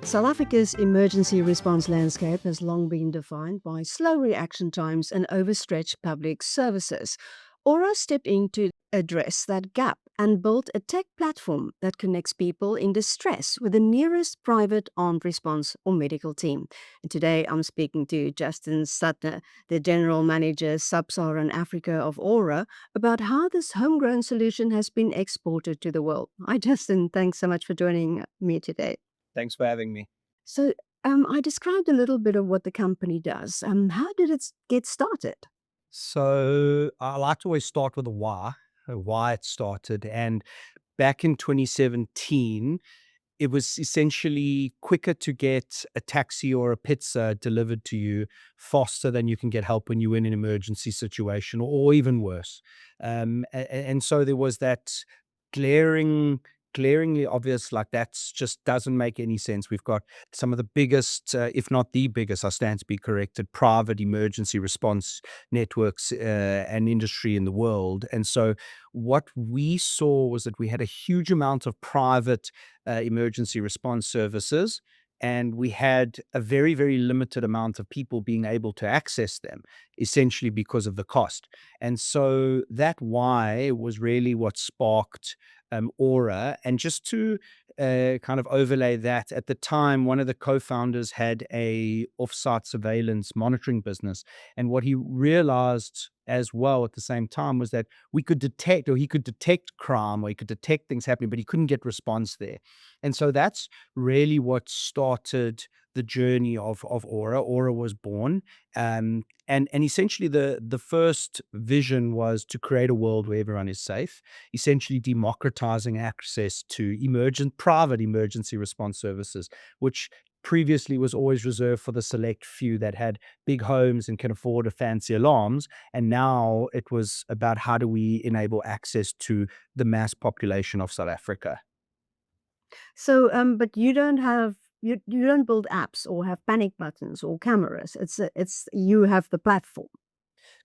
South Africa's emergency response landscape has long been defined by slow reaction times and overstretched public services. Aura stepped in to address that gap and built a tech platform that connects people in distress with the nearest private armed response or medical team. And today I'm speaking to Justin Suttner, the General Manager, Sub Saharan Africa of Aura, about how this homegrown solution has been exported to the world. Hi, Justin. Thanks so much for joining me today. Thanks for having me. So, I described a little bit of what the company does. How did it get started? So I like to always start with a why it started. And back in 2017, it was essentially quicker to get a taxi or a pizza delivered to you faster than you can get help when you're in an emergency situation, or even worse. And so there was that glaring glaringly obvious, like that's just doesn't make any sense. We've got some of the biggest, if not the biggest, I stand to be corrected, private emergency response networks and industry in the world. And so what we saw was that we had a huge amount of private emergency response services, and we had a very, very limited amount of people being able to access them, essentially because of the cost. And so that why was really what sparked Aura. And just to kind of overlay that, at the time, one of the co-founders had a offsite surveillance monitoring business, and what he realized as well at the same time was that we could detect, or he could detect crime, or he could detect things happening, but he couldn't get response there. And so that's really what started the journey of Aura. Aura was born. And essentially the first vision was to create a world where everyone is safe, essentially democratizing access to private emergency response services, which previously was always reserved for the select few that had big homes and can afford a fancy alarms. And now it was about how do we enable access to the mass population of South Africa. So, but you don't build apps or have panic buttons or cameras. It's you have the platform.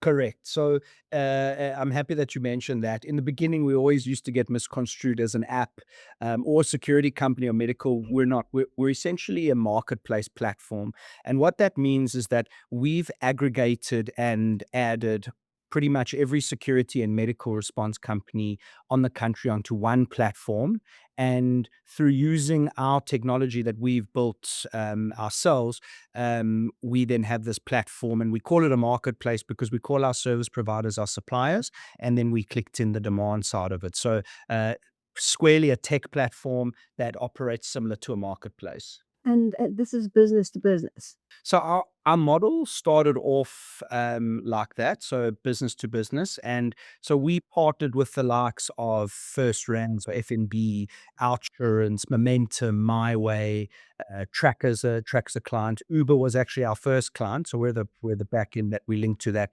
Correct. So I'm happy that you mentioned that. In the beginning, we always used to get misconstrued as an app or a security company or medical. We're not. We're essentially a marketplace platform. And what that means is that we've aggregated and added pretty much every security and medical response company on the country onto one platform. And through using our technology that we've built ourselves, we then have this platform, and we call it a marketplace because we call our service providers our suppliers, and then we clicked in the demand side of it. So squarely a tech platform that operates similar to a marketplace. And this is business to business. So our model started off like that, so business to business, and so we partnered with the likes of First Rands or FNB, Outsurance, Momentum, My Way, Tracker's a client. Uber was actually our first client, so we're the back end that we link to that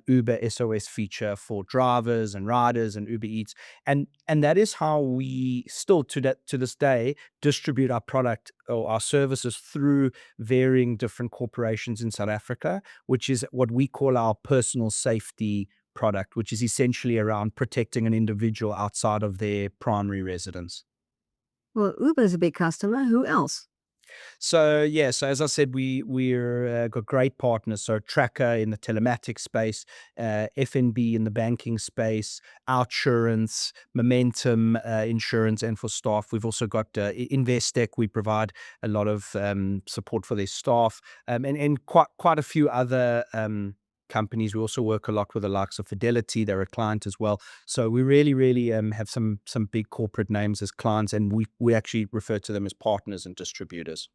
Uber SOS feature for drivers and riders and Uber Eats, and that is how we still to this day distribute our product or our services through varying different corporations in South Africa, which is what we call our personal safety product, which is essentially around protecting an individual outside of their primary residence. Well, Uber is a big customer. Who else? So yeah, so as I said, we're got great partners. So Trancker in the telematics space, FNB in the banking space, Outsurance, Momentum insurance, and for staff, we've also got Investec. We provide a lot of support for their staff, and quite a few other. Companies. We also work a lot with the likes of Fedility. They're a client as well. So we really have some big corporate names as clients, and we actually refer to them as partners and distributors.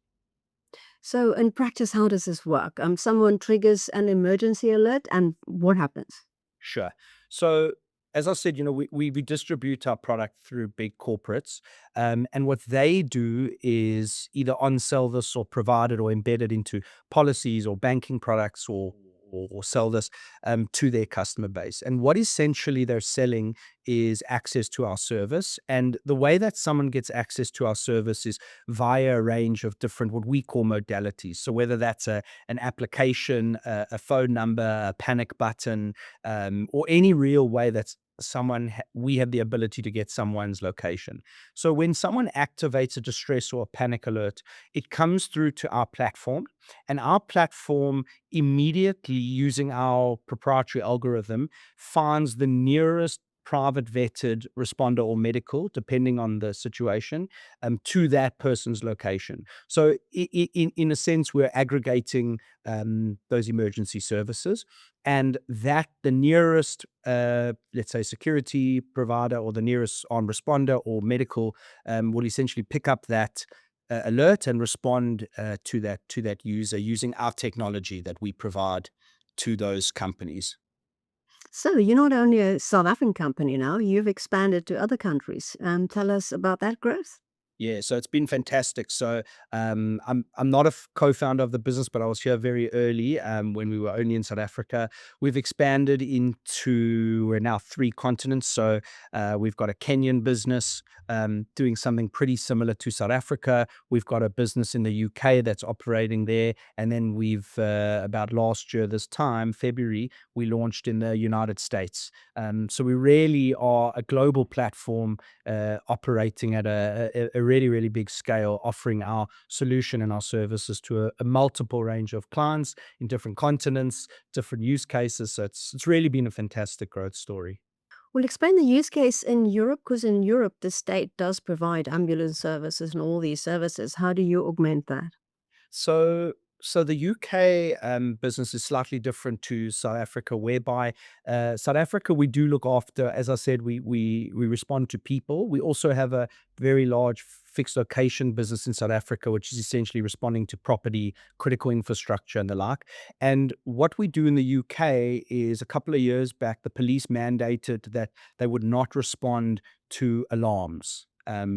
So, in practice, how does this work? Someone triggers an emergency alert, and what happens? Sure. So as I said, we distribute our product through big corporates, and what they do is either on-sell this or provide it or embed it into policies or banking products or or sell this to their customer base. And what essentially they're selling is access to our service. And the way that someone gets access to our service is via a range of different, what we call modalities. So whether that's an application, a phone number, a panic button, or any real way that's we have the ability to get someone's location. So when someone activates a distress or a panic alert, it comes through to our platform, and our platform immediately, using our proprietary algorithm, finds the nearest private vetted responder or medical, depending on the situation, to that person's location. So in a sense, we're aggregating those emergency services, and that the nearest, let's say, security provider or the nearest armed responder or medical will essentially pick up that alert and respond to that user using our technology that we provide to those companies. So you're not only a South African company now, you've expanded to other countries. Tell us about that growth. Yeah, so it's been fantastic. So I'm not a co-founder of the business, but I was here very early when we were only in South Africa. We've expanded into, we're now 3 continents. So we've got a Kenyan business doing something pretty similar to South Africa. We've got a business in the UK that's operating there, and then we've about last year this time, February, we launched in the United States. So we really are a global platform operating at a really, really big scale, offering our solution and our services to a multiple range of clients in different continents, different use cases. So it's really been a fantastic growth story. Well, explain the use case in Europe, because in Europe, the state does provide ambulance services and all these services. How do you augment that? So, so the UK business is slightly different to South Africa, whereby South Africa we do look after, as I said, we respond to people. We also have a very large fixed location business in South Africa, which is essentially responding to property, critical infrastructure, and the like. And what we do in the UK is, a couple of years back, the police mandated that they would not respond to alarms.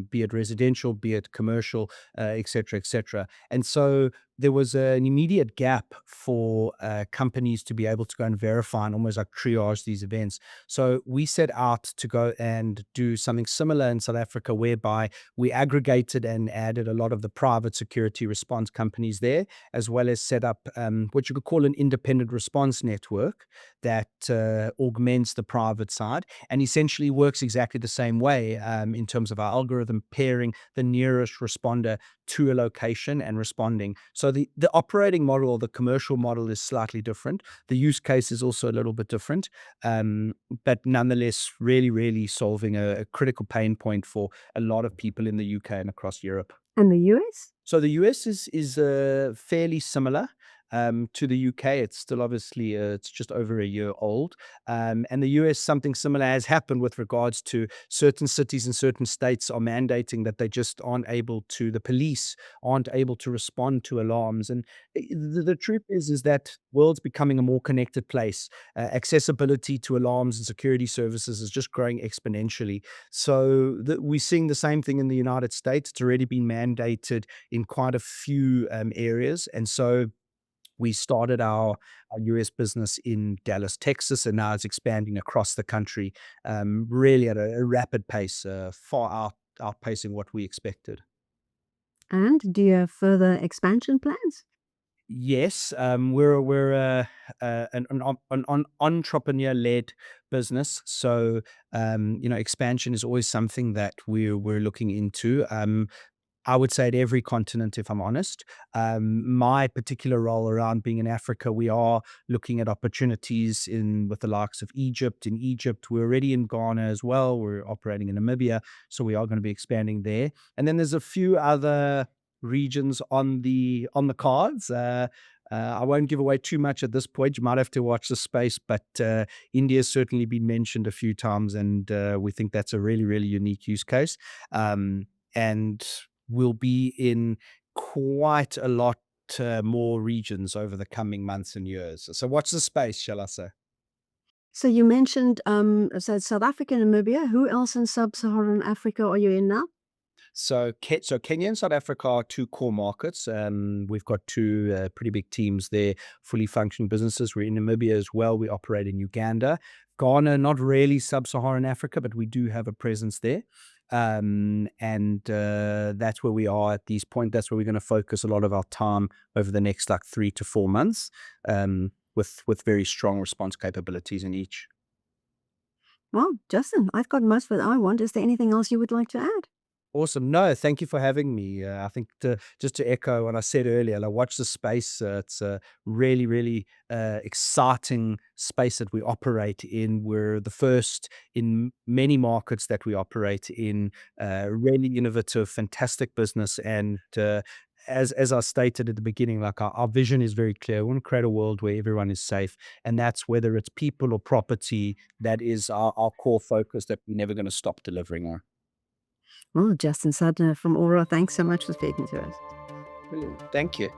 Be it residential, be it commercial, et cetera, et cetera. And so there was an immediate gap for companies to be able to go and verify and almost like triage these events. So we set out to go and do something similar in South Africa, whereby we aggregated and added a lot of the private security response companies there, as well as set up what you could call an independent response network that augments the private side and essentially works exactly the same way in terms of our algorithm pairing the nearest responder to a location and responding. So the operating model or the commercial model is slightly different. The use case is also a little bit different, but nonetheless, really, really solving a critical pain point for a lot of people in the UK and across Europe. And the US? So the US is fairly similar to the UK. It's still obviously it's just over a year old, and the US, something similar has happened with regards to certain cities and certain states are mandating that they just aren't able to. The police aren't able to respond to alarms, and the truth is that world's becoming a more connected place. Accessibility to alarms and security services is just growing exponentially. So we're seeing the same thing in the United States. It's already been mandated in quite a few areas. And so we started our US business in Dallas, Texas, and now it's expanding across the country, really at a rapid pace, outpacing what we expected. And do you have further expansion plans? Yes, we're an entrepreneur-led business, so expansion is always something that we're looking into. I would say at every continent, if I'm honest. My particular role around being in Africa, we are looking at opportunities in with the likes of Egypt. In Egypt, we're already in Ghana as well. We're operating in Namibia, so we are going to be expanding there. And then there's a few other regions on the cards. I won't give away too much at this point. You might have to watch the space, but India's certainly been mentioned a few times, and we think that's a really, really unique use case. And we'll be in quite a lot more regions over the coming months and years. So watch the space, shall I say? So you mentioned South Africa and Namibia. Who else in Sub Saharan Africa are you in now? So Kenya and South Africa are two core markets. We've got two pretty big teams there, fully functioning businesses. We're in Namibia as well. We operate in Uganda. Ghana, not really Sub-Saharan Africa, but we do have a presence there. And that's where we are at this point. That's where we're going to focus a lot of our time over the next like 3 to 4 months, with very strong response capabilities in each. Well, Justin, I've got most of what I want. Is there anything else you would like to add? Awesome. No, thank you for having me. I think just to echo what I said earlier, like watch the space. It's a really, really exciting space that we operate in. We're the first in many markets that we operate in. Really innovative, fantastic business. And as I stated at the beginning, like our vision is very clear. We want to create a world where everyone is safe. And that's whether it's people or property, that is our core focus that we're never going to stop delivering on. Well, Justin Suttner from AURA, thanks so much for speaking to us. Brilliant. Thank you.